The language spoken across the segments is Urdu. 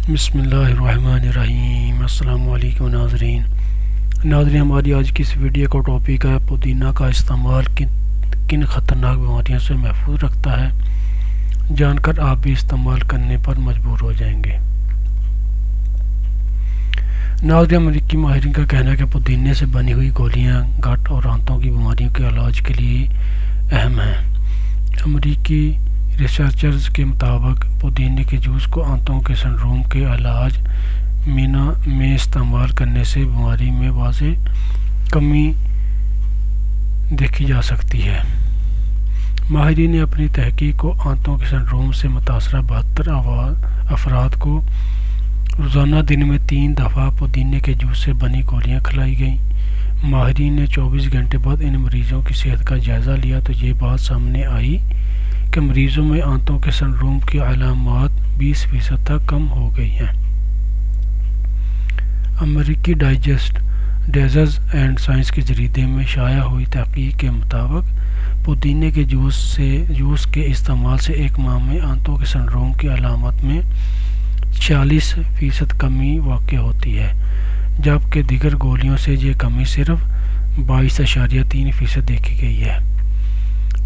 بسم اللہ الرحمن الرحیم۔ السلام علیکم ناظرین، ہماری آج کی اس ویڈیو کا ٹاپک ہے پودینہ کا استعمال کن خطرناک بیماریوں سے محفوظ رکھتا ہے، جان کر آپ بھی استعمال کرنے پر مجبور ہو جائیں گے۔ ناظرین، امریکی ماہرین کا کہنا ہے کہ پودینے سے بنی ہوئی گولیاں گٹ اور آنتوں کی بیماریوں کے علاج کے لیے اہم ہیں۔ امریکی ریسرچرز کے مطابق پودینے کے جوس کو آنتوں کے سنڈروم کے علاج میں استعمال کرنے سے بیماری میں واضح کمی دیکھی جا سکتی ہے۔ ماہرین نے اپنی تحقیق کو آنتوں کے سنڈروم سے متاثرہ 72 افراد کو روزانہ دن میں 3 دفعہ پودینے کے جوس سے بنی گولیاں کھلائی گئیں۔ ماہرین نے 24 گھنٹے بعد ان مریضوں کی صحت کا جائزہ لیا تو یہ بات سامنے آئی کہ مریضوں میں آنتوں کے سنڈروم کی علامات 20% تک کم ہو گئی ہیں۔ امریکی ڈائجسٹ اینڈ سائنس کے جریدے میں شائع ہوئی تحقیق کے مطابق پودینے کے جوس کے استعمال سے ایک ماہ میں آنتوں کے سنڈروم کی علامات میں 46% کمی واقع ہوتی ہے، جبکہ دیگر گولیوں سے یہ کمی صرف 22.3% دیکھی گئی ہے۔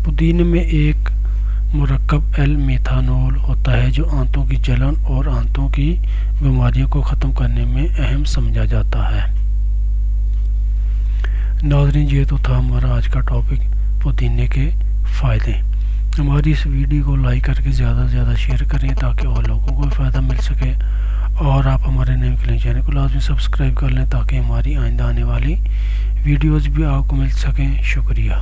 پودینے میں ایک مرکب میتھانول ہوتا ہے جو آنتوں کی جلن اور آنتوں کی بیماریوں کو ختم کرنے میں اہم سمجھا جاتا ہے۔ ناظرین، یہ تو تھا ہمارا آج کا ٹاپک پودینے کے فائدے۔ ہماری اس ویڈیو کو لائک کر کے زیادہ سے زیادہ شیئر کریں تاکہ اور لوگوں کو فائدہ مل سکے، اور آپ ہمارے نئے چینل کو لازمی سبسکرائب کر لیں تاکہ ہماری آئندہ آنے والی ویڈیوز بھی آپ کو مل سکیں۔ شکریہ۔